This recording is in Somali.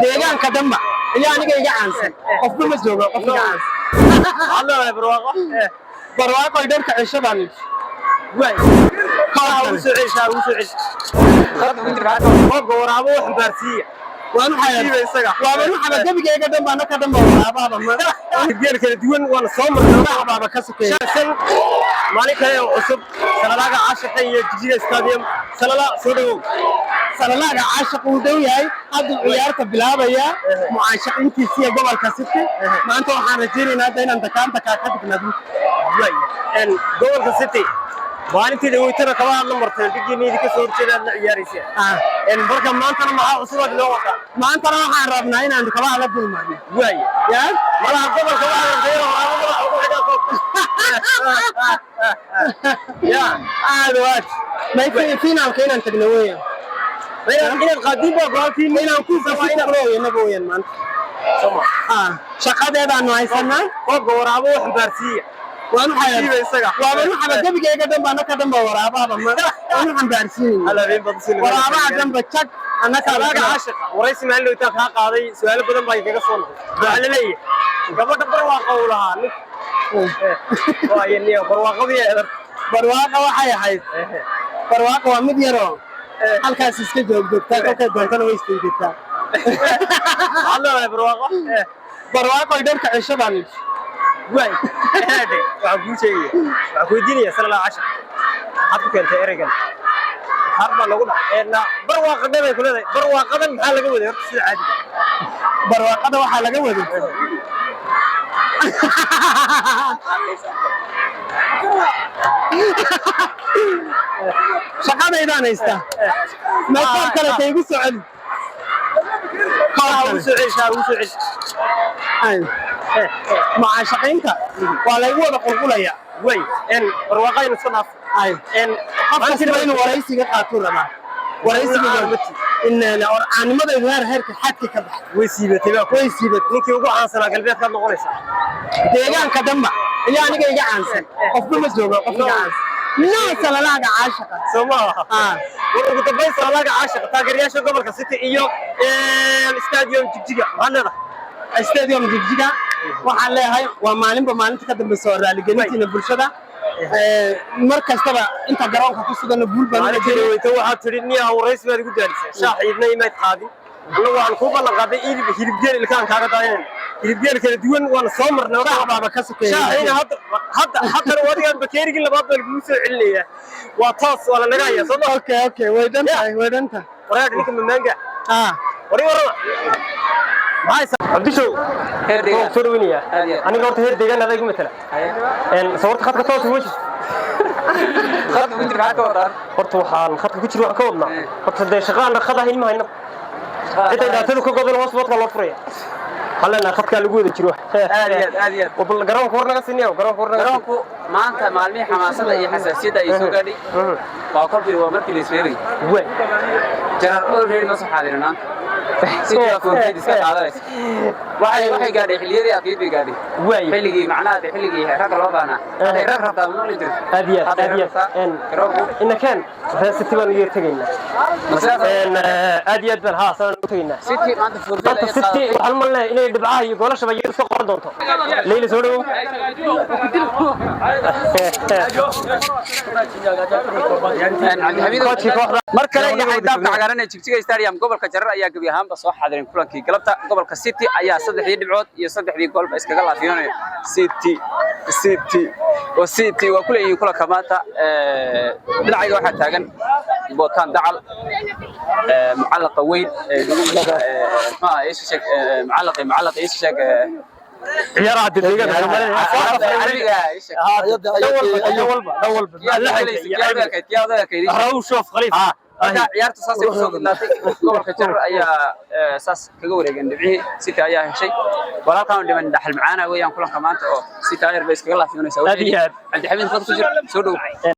deegaanka damba iyo aniga iga caansan qofba ma joogo qof iga caansan الله برواقة barwaaqo dharka cishadaan واي خلاص وسعيش خرط كنت بعد فوق ورابو حبارتيه waan waxa gabigeega damba anaka damba waraabada ma geer kala duwan wala soo marnaa waxba ka sokeeyay شاسن مالك هي عصب سلالة عاشقة يجي استاديوم سلالة سودو salalaga caashiq uu dhow yahay hadda ciyaarta bilaabaya mucaashiqiintiisa gobolka City maanta waxaan rajaynaynaa inaan dakaanta ka dignaado واي ان gobolka City maalintii dhaweytana kaba hadla marteen digiinidi ka soo horjeedaan ciyaaraysa in marka maanta ma cusub loo wada maanta waxaan rabnaa inaan kaba hadla dulmaano واي yaa malaha gobolka waxaan rajaynayaa ugu xidhan يا aadwaad may finaalka inaan tagno weeyaan إن القديم بقولتي inaan ku fasirno nabooyan maanta سما shaqadeedaan haysanaa فوق ورابو حبارتيه waan waxa gabigeega damba anaka damba waraabada ma waan xambaarsiin على بين بدسين waraabaha damba jag anaka laga caashiq waraysi meel loo taa ka qaaday su'aalo badan baa kaga soo noqday waxa la leeyahay gabadha barwaaqo u lahaa nin waa yaniyo barwaaqadii barwaaqo waxay ahayd barwaaqo waa mid yaro halkaas iska joogta ka doontana way istinta الله barwaaqo barwaaqo dharka cishadaan واي هذا وعقول شيء وعقول دنيا سلا عشر حتى كنت إرجع حرب لو قلنا إن برواقة ده يقول هذا برواقة ده محل جوده يرتسل عادي barwaaqada waxa laga wado shaqadeedaan haysta ma qaab kale taygu socod وسعيش mucaashiqiinta waa lagu wada qulqulaya وي إن برواقة ينصنف in qofka inuu waraysiga qaato raba waraysiga in aanimada heerka xadka ka baxay ويسيبتي بقى waysiibad ninkii ugu caansanaa galbeed ka noqonaysa deegaanka damba iyo aniga iga caansan qofba ma joogo qof iga caansan no salalaga caashiqa Soomaa ugu dambeyn salalaga caashiq taageerayaasha gobolka City iyo stadium Jigjiga waxaanada stadium Jigjiga waxaan leeyahay waa maalinta ka dambaysa oo raali gelintiina bulshada mar kastaba inta garoonka ku sugan guul baan la jeeday waxaad tiri niya waraysi baad ugu daarisay shaaxiidna imayd qaadin anagu waan ku ballan qaaday hilib geel ilkaan kaaga daayeen hilib geel kala duwan waan soo marnay waxba ka sokeeyay shaaxiina hadda wadigan bakeerigii labaad baan kugu soo celinaya waa toos wala naga haya soo okay way danta waraad ninka mamaanga wari عبدشو هير ديغان فروينيا أنا قلت هير ديغان هذا يقوم مثلا إن صورت خط كتوت وجه خط كنت بعد كورة قلت وحال خط كنت روح كورنا قلت ده شغال خذها هين ما هنا إنت إذا تذكر قبل وصلت ولا فريا خلنا خط كان لجود تروح هذه وبالجرام كورنا سنيا وجرام كورنا ما أنت معلمي حماسة أي حساسية أي سكري فأقول في وقت الإسرائيلي وين جرى أول شيء نصح حاضرنا سيدي أكون في ديسك هذا waxay gaadhay xilliyadii aqiibi gaadhay xilligii macnaha xilligii rag loo baana rag rabta ma jiro أديات إن كان ستي بان يتجينا أديات بان ها صار يتجينا ستي ما أنت فرصة ستي وحلمنا إلى دبعة يقول شباب يرسل قردونته ليلة سورو markale iyo xaydaabka cagaaran ee Jigjiga Stadium gobolka Jarar ayaa gabi ahaanba soo xaadirin kulankii galabta gobolka City ayaa 3 dhibcood iyo 3 gool ba iskaga laafiyeen City waa kulay kulanka maanta dhinacayga waxa taagan bootaan dacal mucallaqa weyn ma ايش شك معلق ايش شك عيار عبد الدقيقة شوف خليفة ciyaartu saas ay soo gudnaatay gobolka Jarar ayaa saas kaga wareegay dhibci City ayaa heshay walaalkan dhiman dhaxal macaana weeyaan kulanka maanta oo City ay iskaga laafiyeen Cabdi Xamiid khad ku jira soo dhaw